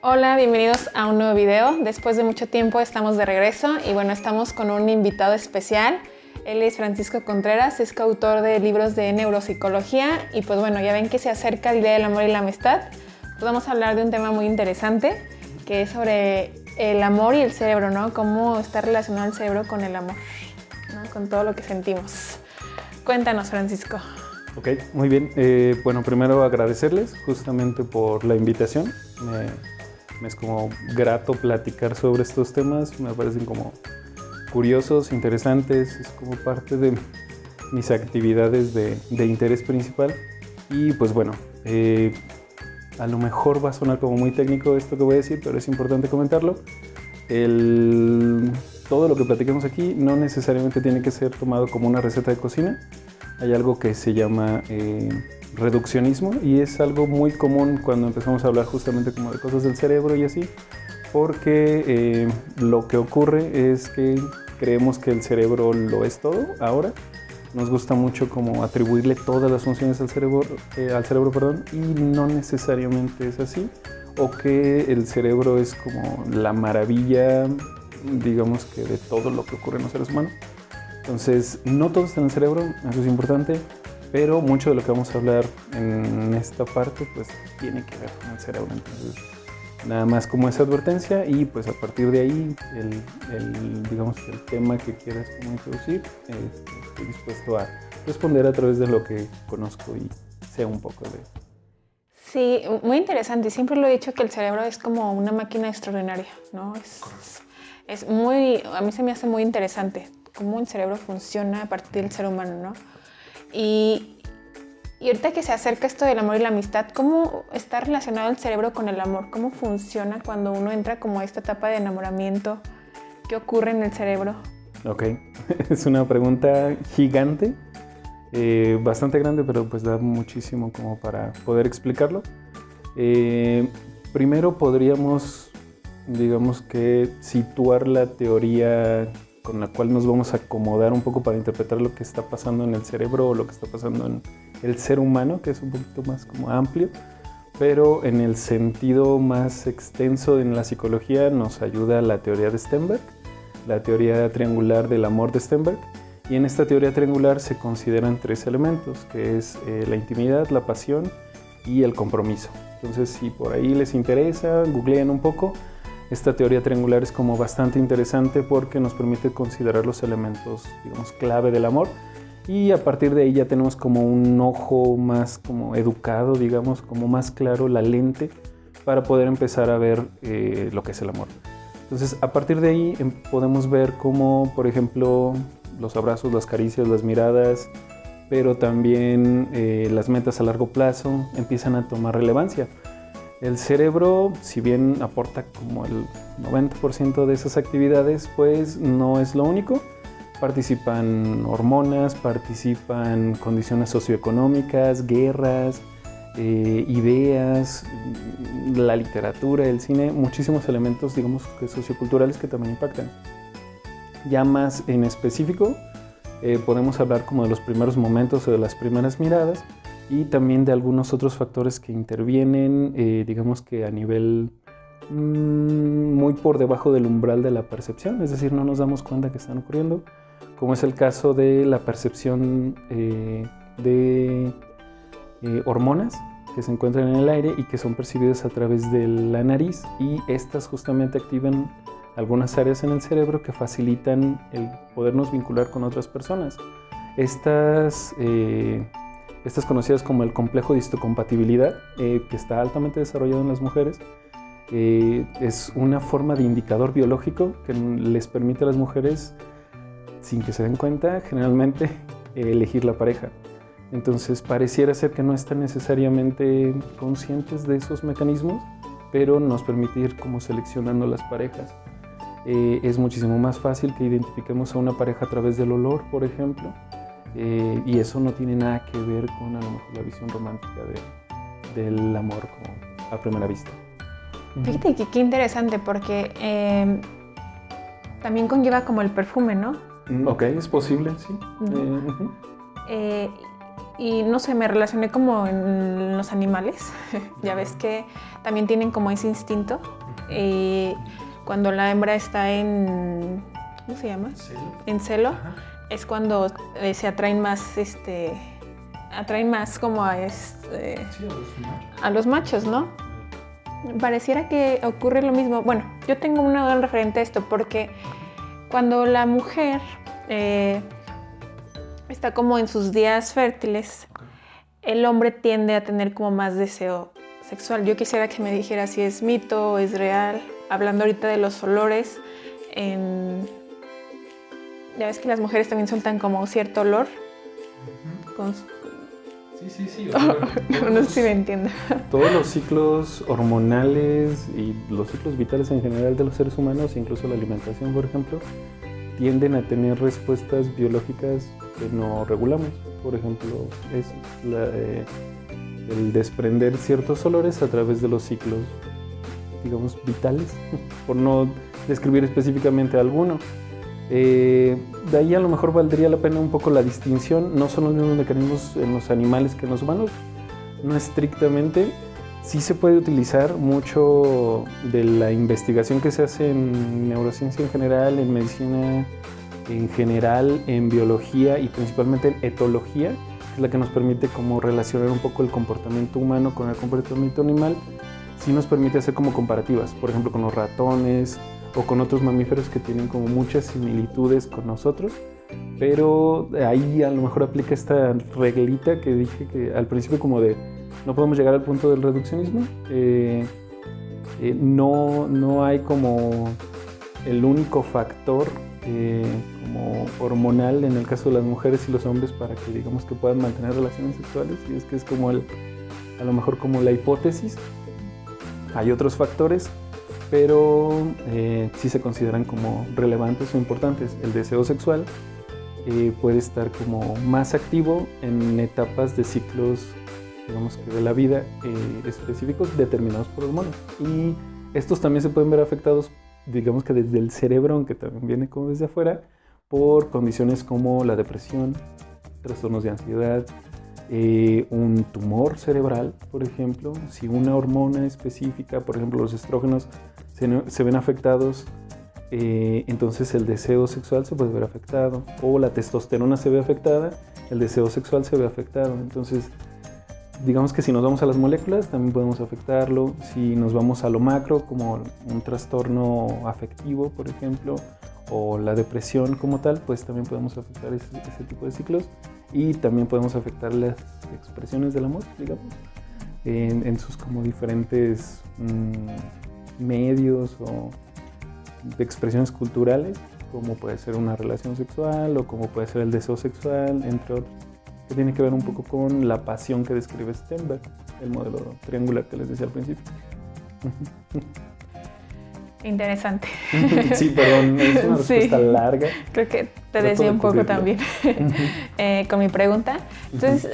Hola, bienvenidos a un nuevo video. Después de mucho tiempo estamos de regreso y bueno, estamos con un invitado especial. Él es Francisco Contreras, es coautor de libros de neuropsicología y pues bueno, ya ven que se acerca el Día del Amor y la Amistad. Pues vamos a hablar de un tema muy interesante que es sobre el amor y el cerebro, ¿no? Cómo está relacionado el cerebro con el amor, ¿no? Con todo lo que sentimos. Cuéntanos, Francisco. Ok, muy bien. Bueno, primero agradecerles justamente por la invitación. Me es como grato platicar sobre estos temas. Me parecen como curiosos, interesantes. Es como parte de mis actividades de interés principal. Y pues bueno, a lo mejor va a sonar como muy técnico esto que voy a decir, pero es importante comentarlo. Todo lo que platiquemos aquí no necesariamente tiene que ser tomado como una receta de cocina. Hay algo que se llama reduccionismo y es algo muy común cuando empezamos a hablar justamente como de cosas del cerebro y así, porque lo que ocurre es que creemos que el cerebro lo es todo ahora. Nos gusta mucho como atribuirle todas las funciones al cerebro, y no necesariamente es así, o que el cerebro es como la maravilla, digamos que de todo lo que ocurre en los seres humanos. Entonces, no todo está en el cerebro, eso es importante, pero mucho de lo que vamos a hablar en esta parte pues tiene que ver con el cerebro. Entonces, nada más como esa advertencia y pues a partir de ahí, digamos que el tema que quieras como introducir, estoy dispuesto a responder a través de lo que conozco y sé un poco de... Sí, muy interesante. Siempre lo he dicho que el cerebro es como una máquina extraordinaria, ¿no? Es muy, a mí se me hace muy interesante cómo el cerebro funciona a partir del ser humano, ¿no? Y ahorita que se acerca esto del amor y la amistad, ¿cómo está relacionado el cerebro con el amor? ¿Cómo funciona cuando uno entra como a esta etapa de enamoramiento? ¿Qué ocurre en el cerebro? Ok, es una pregunta gigante, bastante grande, pero pues da muchísimo como para poder explicarlo. Primero podríamos, digamos que, situar la teoría con la cual nos vamos a acomodar un poco para interpretar lo que está pasando en el cerebro o lo que está pasando en el ser humano, que es un poquito más como amplio, pero en el sentido más extenso en la psicología nos ayuda la teoría de Stenberg, la teoría triangular del amor de Stenberg, y en esta teoría triangular se consideran tres elementos, que es la intimidad, la pasión y el compromiso. Entonces, si por ahí les interesa, googleen un poco. Esta teoría triangular es como bastante interesante porque nos permite considerar los elementos, digamos, clave del amor, y a partir de ahí ya tenemos como un ojo más como educado, digamos, como más claro, la lente para poder empezar a ver lo que es el amor. Entonces, a partir de ahí podemos ver cómo, por ejemplo, los abrazos, las caricias, las miradas, pero también las metas a largo plazo empiezan a tomar relevancia. El cerebro, si bien aporta como el 90% de esas actividades, pues no es lo único. Participan hormonas, participan condiciones socioeconómicas, guerras, ideas, la literatura, el cine, muchísimos elementos, digamos, socioculturales que también impactan. Ya más en específico, podemos hablar como de los primeros momentos o de las primeras miradas, y también de algunos otros factores que intervienen, digamos que a nivel muy por debajo del umbral de la percepción, es decir, no nos damos cuenta que están ocurriendo, como es el caso de la percepción de hormonas que se encuentran en el aire y que son percibidas a través de la nariz, y estas justamente activan algunas áreas en el cerebro que facilitan el podernos vincular con otras personas. Estas conocidas como el complejo de histocompatibilidad, que está altamente desarrollado en las mujeres, es una forma de indicador biológico que les permite a las mujeres, sin que se den cuenta, generalmente elegir la pareja. Entonces pareciera ser que no están necesariamente conscientes de esos mecanismos, pero nos permite ir como seleccionando las parejas. Es muchísimo más fácil que identifiquemos a una pareja a través del olor, por ejemplo, y eso no tiene nada que ver con a lo mejor la visión romántica del amor como a primera vista. Fíjate que qué interesante porque también conlleva como el perfume, ¿no? Ok, es posible, sí. Y no sé, me relacioné como en los animales. Ya ves que también tienen como ese instinto. Cuando la hembra está en... ¿Cómo se llama? ¿Celo? En celo. Ajá. Es cuando se atraen más, atraen más como Sí, a los machos, ¿no? Pareciera que ocurre lo mismo. Bueno, yo tengo una gran referente a esto porque cuando la mujer está como en sus días fértiles, el hombre tiende a tener como más deseo sexual. Yo quisiera que me dijera si es mito o es real. Hablando ahorita de los olores, ya ves que las mujeres también sueltan como cierto olor. Con... Sí. No sé si me entiendo. Todos los ciclos hormonales y los ciclos vitales en general de los seres humanos, incluso la alimentación, por ejemplo, tienden a tener respuestas biológicas que no regulamos. Por ejemplo, es el desprender ciertos olores a través de los ciclos, digamos, vitales, por no describir específicamente alguno. De ahí a lo mejor valdría la pena un poco la distinción. No son los mismos mecanismos en los animales que en los humanos, no estrictamente. Sí se puede utilizar mucho de la investigación que se hace en neurociencia en general, en medicina en general, en biología y principalmente en etología, que es la que nos permite como relacionar un poco el comportamiento humano con el comportamiento animal. Sí nos permite hacer como comparativas, por ejemplo con los ratones o con otros mamíferos que tienen como muchas similitudes con nosotros, pero ahí a lo mejor aplica esta reglita que dije que al principio como de no podemos llegar al punto del reduccionismo. No hay como el único factor como hormonal en el caso de las mujeres y los hombres para que digamos que puedan mantener relaciones sexuales, y es que es como a lo mejor como la hipótesis. Hay otros factores, pero sí se consideran como relevantes o importantes. El deseo sexual puede estar como más activo en etapas de ciclos, digamos que de la vida, específicos determinados por hormonas. Y estos también se pueden ver afectados, digamos que desde el cerebro, aunque también viene como desde afuera, por condiciones como la depresión, trastornos de ansiedad, un tumor cerebral, por ejemplo. Si una hormona específica, por ejemplo los estrógenos, se ven afectados, entonces el deseo sexual se puede ver afectado, o la testosterona se ve afectada, el deseo sexual se ve afectado. Entonces digamos que si nos vamos a las moléculas también podemos afectarlo. Si nos vamos a lo macro, como un trastorno afectivo, por ejemplo, o la depresión como tal, pues también podemos afectar ese tipo de ciclos, y también podemos afectar las expresiones del amor, digamos, en sus como diferentes medios o de expresiones culturales, como puede ser una relación sexual o como puede ser el deseo sexual, entre otros, que tiene que ver un poco con la pasión que describe Stenberg, el modelo triangular que les decía al principio. Interesante. Sí, perdón, es una respuesta larga. Creo que te desvié un poco también con mi pregunta. Entonces,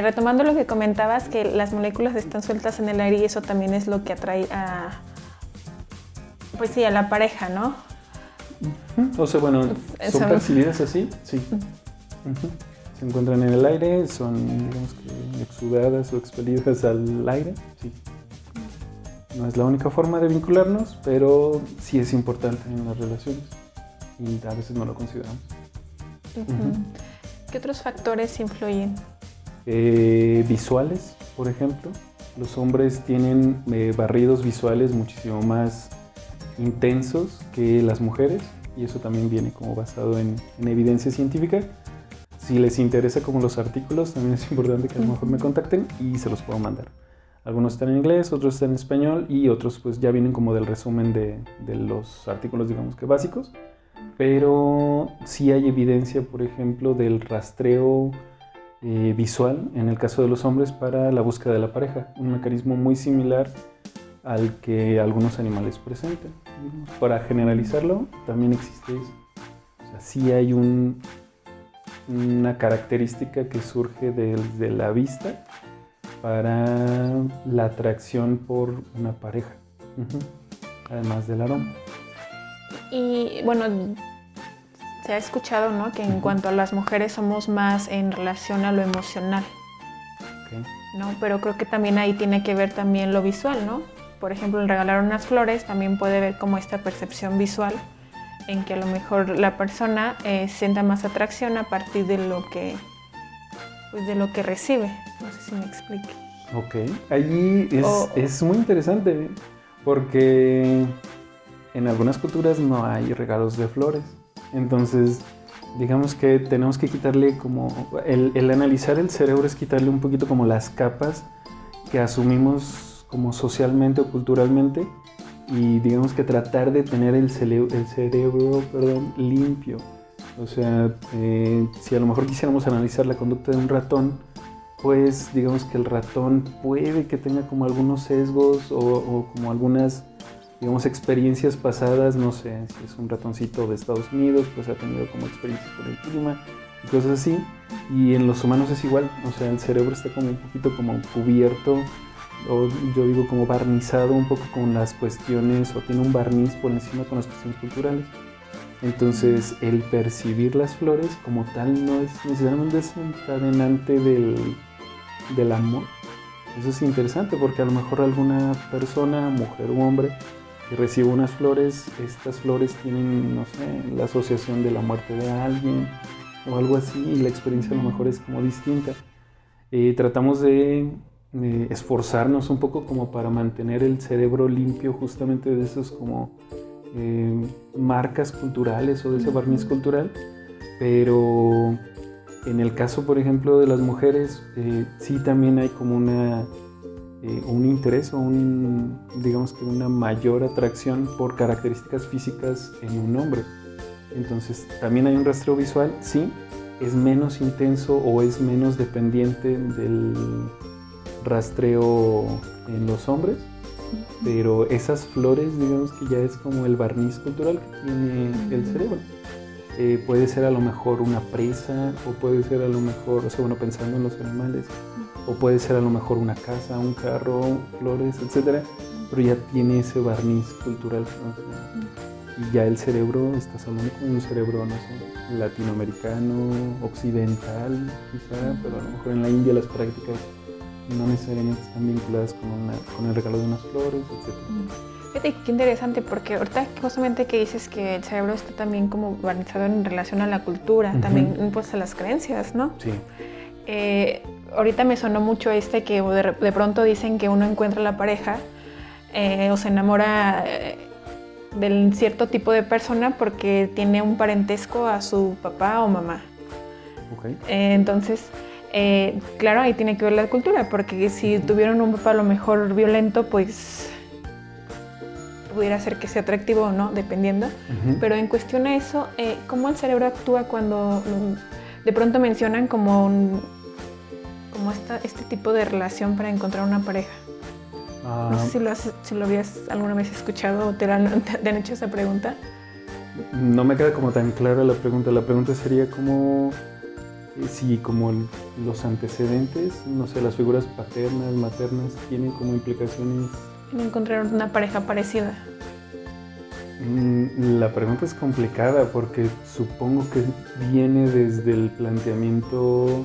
retomando lo que comentabas, que las moléculas están sueltas en el aire y eso también es lo que atrae a la pareja, ¿no? O sea, bueno, son percibidas así, sí. Se encuentran en el aire, son, digamos que, exudadas o expelidas al aire, sí. No es la única forma de vincularnos, pero sí es importante en las relaciones y a veces no lo consideramos. ¿Qué otros factores influyen? Visuales, por ejemplo. Los hombres tienen barridos visuales muchísimo más intensos que las mujeres, y eso también viene como basado en evidencia científica. Si les interesa como los artículos, también es importante que a lo mejor me contacten y se los puedo mandar. Algunos están en inglés, otros están en español, y otros pues ya vienen como del resumen de los artículos, digamos que básicos. Pero sí hay evidencia, por ejemplo, del rastreo visual en el caso de los hombres para la búsqueda de la pareja, un mecanismo muy similar al que algunos animales presentan. Para generalizarlo, también existe eso. O sea, sí hay una característica que surge desde la vista para la atracción por una pareja, además del aroma. Y bueno, se ha escuchado, ¿no?, que en cuanto a las mujeres somos más en relación a lo emocional. Ok. ¿no? Pero creo que también ahí tiene que ver también lo visual, ¿no? Por ejemplo, el regalar unas flores también puede ver como esta percepción visual en que a lo mejor la persona sienta más atracción a partir de lo que, pues, de lo que recibe. No sé si me explique. Ok, allí es muy interesante porque en algunas culturas no hay regalos de flores. Entonces, digamos que tenemos que quitarle como, el analizar el cerebro es quitarle un poquito como las capas que asumimos como socialmente o culturalmente y digamos que tratar de tener el cerebro limpio. O sea, si a lo mejor quisiéramos analizar la conducta de un ratón, pues digamos que el ratón puede que tenga como algunos sesgos o como algunas, digamos, experiencias pasadas, no sé, si es un ratoncito de Estados Unidos, pues ha tenido como experiencias con el clima y cosas así. Y en los humanos es igual, o sea, el cerebro está como un poquito como cubierto, o yo digo como barnizado un poco con las cuestiones, o tiene un barniz por encima con las cuestiones culturales. Entonces, el percibir las flores como tal no es necesariamente desencadenante del amor. Eso es interesante porque a lo mejor alguna persona, mujer u hombre, que recibe unas flores, estas flores tienen, no sé, la asociación de la muerte de alguien o algo así, y la experiencia a lo mejor es como distinta. Tratamos de esforzarnos un poco como para mantener el cerebro limpio justamente de esos como marcas culturales o de ese barniz cultural, pero en el caso, por ejemplo, de las mujeres, sí también hay como un interés o digamos que una mayor atracción por características físicas en un hombre. Entonces, también hay un rastreo visual, sí, es menos intenso o es menos dependiente del rastreo en los hombres, pero esas flores, digamos que ya es como el barniz cultural que tiene el cerebro. Puede ser a lo mejor una presa, o puede ser a lo mejor, o sea, bueno, pensando en los animales, o puede ser a lo mejor una casa, un carro, flores, etcétera, pero ya tiene ese barniz cultural, ¿no? O sea, y ya el cerebro, estás hablando con un cerebro, no sé, latinoamericano, occidental, quizá, pero a lo mejor en la India las prácticas no necesariamente están vinculadas con el regalo de unas flores, etcétera. Fíjate, qué interesante, porque ahorita justamente que dices que el cerebro está también como barnizado en relación a la cultura, también pues a las creencias, ¿no? Sí. Ahorita me sonó mucho que de pronto dicen que uno encuentra la pareja o se enamora del cierto tipo de persona porque tiene un parentesco a su papá o mamá. Okay. Entonces, claro, ahí tiene que ver la cultura, porque si tuvieron un papá a lo mejor violento, pues pudiera ser que sea atractivo o no, dependiendo. Pero en cuestión a eso, ¿cómo el cerebro actúa cuando de pronto mencionan como este tipo de relación para encontrar una pareja? No sé si lo habías alguna vez escuchado o te han hecho esa pregunta. No me queda como tan clara la pregunta. La pregunta sería como si como los antecedentes, no sé, las figuras paternas, maternas, tienen como implicaciones En encontrar una pareja parecida. La pregunta es complicada porque supongo que viene desde el planteamiento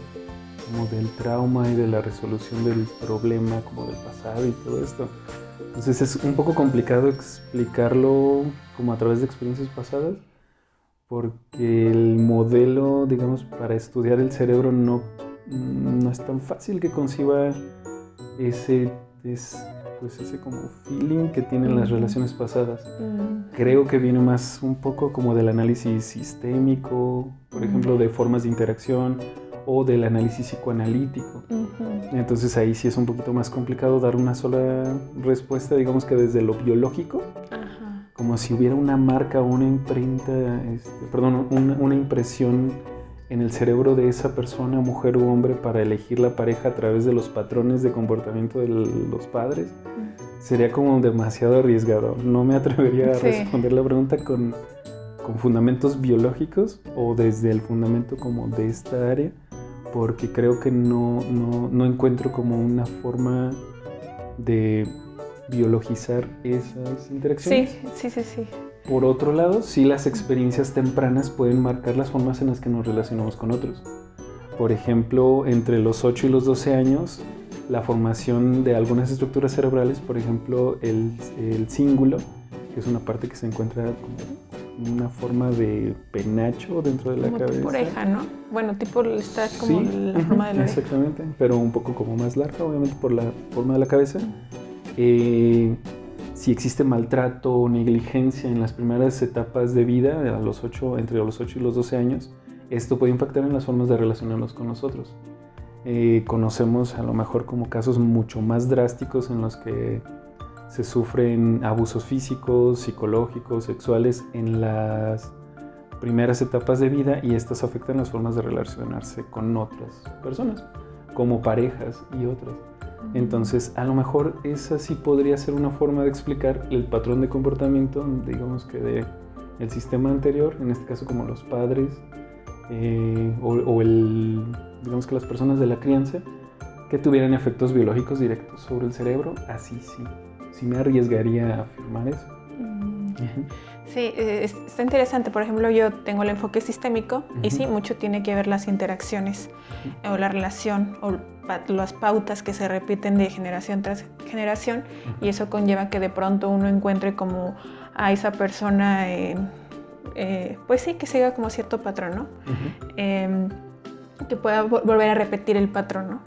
como del trauma y de la resolución del problema como del pasado y todo esto. Entonces es un poco complicado explicarlo como a través de experiencias pasadas, porque el modelo, digamos, para estudiar el cerebro no es tan fácil que conciba ese como feeling que tienen las relaciones pasadas. Creo que viene más un poco como del análisis sistémico, por ejemplo, de formas de interacción, o del análisis psicoanalítico. Entonces ahí sí es un poquito más complicado dar una sola respuesta, digamos que desde lo biológico, como si hubiera una marca o una imprenta, una impresión en el cerebro de esa persona, mujer u hombre, para elegir la pareja a través de los patrones de comportamiento de los padres. Sería como demasiado arriesgado. No me atrevería a responder la pregunta con fundamentos biológicos o desde el fundamento como de esta área, porque creo que no encuentro como una forma de biologizar esas interacciones. Sí. Por otro lado, sí, las experiencias tempranas pueden marcar las formas en las que nos relacionamos con otros. Por ejemplo, entre los 8 y los 12 años, la formación de algunas estructuras cerebrales, por ejemplo, el cíngulo, que es una parte que se encuentra como una forma de penacho dentro de la cabeza. Tipo oreja, ¿no? Bueno, tipo está como sí, la forma de la oreja. Exactamente, pero un poco como más larga, obviamente por la forma de la cabeza. Si existe maltrato o negligencia en las primeras etapas de vida, entre los 8 y los 12 años, esto puede impactar en las formas de relacionarnos con nosotros. Conocemos a lo mejor como casos mucho más drásticos en los que se sufren abusos físicos, psicológicos, sexuales en las primeras etapas de vida, y estas afectan las formas de relacionarse con otras personas, como parejas y otras. Entonces, a lo mejor esa sí podría ser una forma de explicar el patrón de comportamiento, digamos que del sistema anterior, en este caso como los padres, digamos que las personas de la crianza, que tuvieran efectos biológicos directos sobre el cerebro. Así sí me arriesgaría a afirmar eso. Sí, está interesante. Por ejemplo, yo tengo el enfoque sistémico y sí, mucho tiene que ver las interacciones o la relación o las pautas que se repiten de generación tras generación, y eso conlleva que de pronto uno encuentre como a esa persona, pues sí, que siga como cierto patrón, ¿no? Que pueda volver a repetir el patrón, ¿no?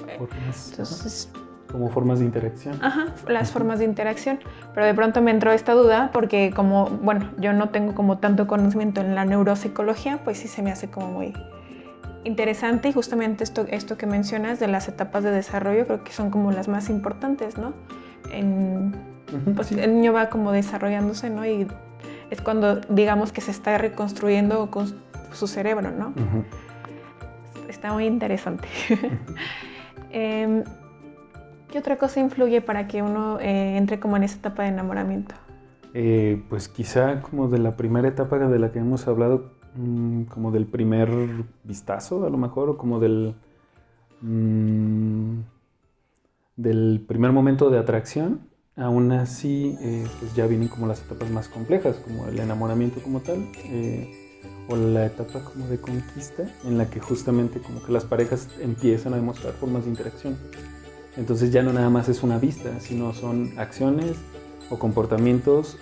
Entonces... como formas de interacción. Las formas de interacción. Pero de pronto me entró esta duda porque yo no tengo como tanto conocimiento en la neuropsicología, pues sí se me hace como muy interesante, y justamente esto que mencionas de las etapas de desarrollo creo que son como las más importantes, ¿no? Pues sí. El niño va como desarrollándose, ¿no? Y es cuando digamos que se está reconstruyendo con su cerebro, ¿no? Está muy interesante. ¿Qué otra cosa influye para que uno entre como en esa etapa de enamoramiento? Pues quizá como de la primera etapa de la que hemos hablado, como del primer vistazo a lo mejor, o como del primer momento de atracción. Aún así, pues ya vienen como las etapas más complejas, como el enamoramiento como tal, o la etapa como de conquista, en la que justamente como que las parejas empiezan a demostrar formas de interacción. Entonces ya no nada más es una vista, sino son acciones o comportamientos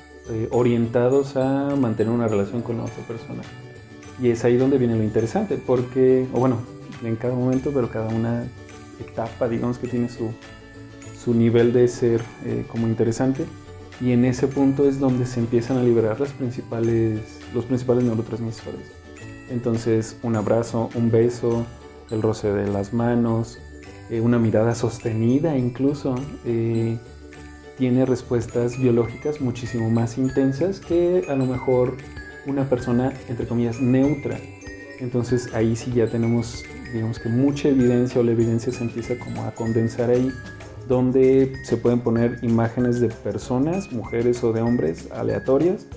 orientados a mantener una relación con la otra persona. Y es ahí donde viene lo interesante, porque, en cada momento, pero cada una etapa, digamos que tiene su nivel de ser como interesante, y en ese punto es donde se empiezan a liberar los principales neurotransmisores. Entonces, un abrazo, un beso, el roce de las manos, una mirada sostenida incluso, tiene respuestas biológicas muchísimo más intensas que a lo mejor una persona, entre comillas, neutra. Entonces ahí sí ya tenemos, digamos que mucha evidencia, o la evidencia se empieza como a condensar ahí, donde se pueden poner imágenes de personas, mujeres o de hombres, aleatorias,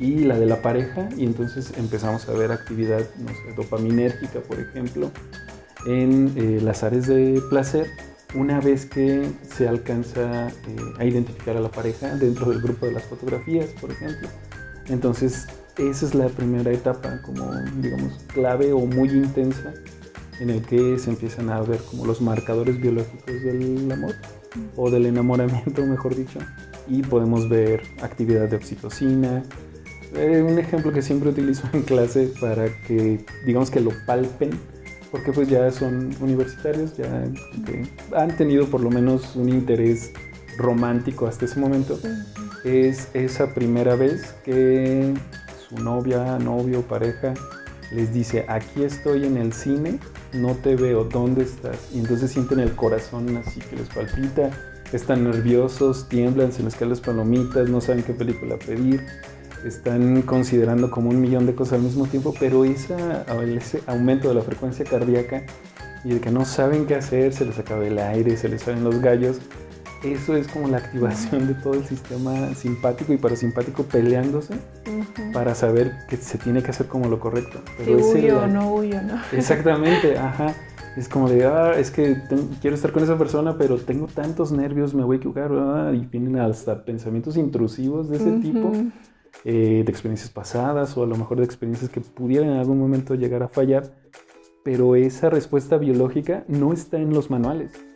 y la de la pareja, y entonces empezamos a ver actividad, dopaminérgica, por ejemplo, en las áreas de placer, una vez que se alcanza a identificar a la pareja dentro del grupo de las fotografías, por ejemplo. Entonces, esa es la primera etapa, como digamos, clave o muy intensa, en el que se empiezan a ver como los marcadores biológicos del amor, o del enamoramiento, mejor dicho, y podemos ver actividad de oxitocina. Un ejemplo que siempre utilizo en clase para que, digamos, que lo palpen, porque pues ya son universitarios, ya han tenido por lo menos un interés romántico hasta ese momento, es esa primera vez que su novia, novio, pareja les dice: aquí estoy en el cine, no te veo, ¿dónde estás? Y entonces sienten el corazón así que les palpita, están nerviosos, tiemblan, se les caen las palomitas, no saben qué película pedir, están considerando como 1,000,000 de cosas al mismo tiempo, pero ese aumento de la frecuencia cardíaca y de que no saben qué hacer, se les acaba el aire, se les salen los gallos, eso es como la activación de todo el sistema simpático y parasimpático peleándose para saber que se tiene que hacer como lo correcto. Pero si huyo o no huyo, ¿no? Exactamente, ajá. Es como de, es que quiero estar con esa persona, pero tengo tantos nervios, me voy a equivocar, y vienen hasta pensamientos intrusivos de ese tipo, de experiencias pasadas, o a lo mejor de experiencias que pudieran en algún momento llegar a fallar. pero esa respuesta biológica no está en los manuales.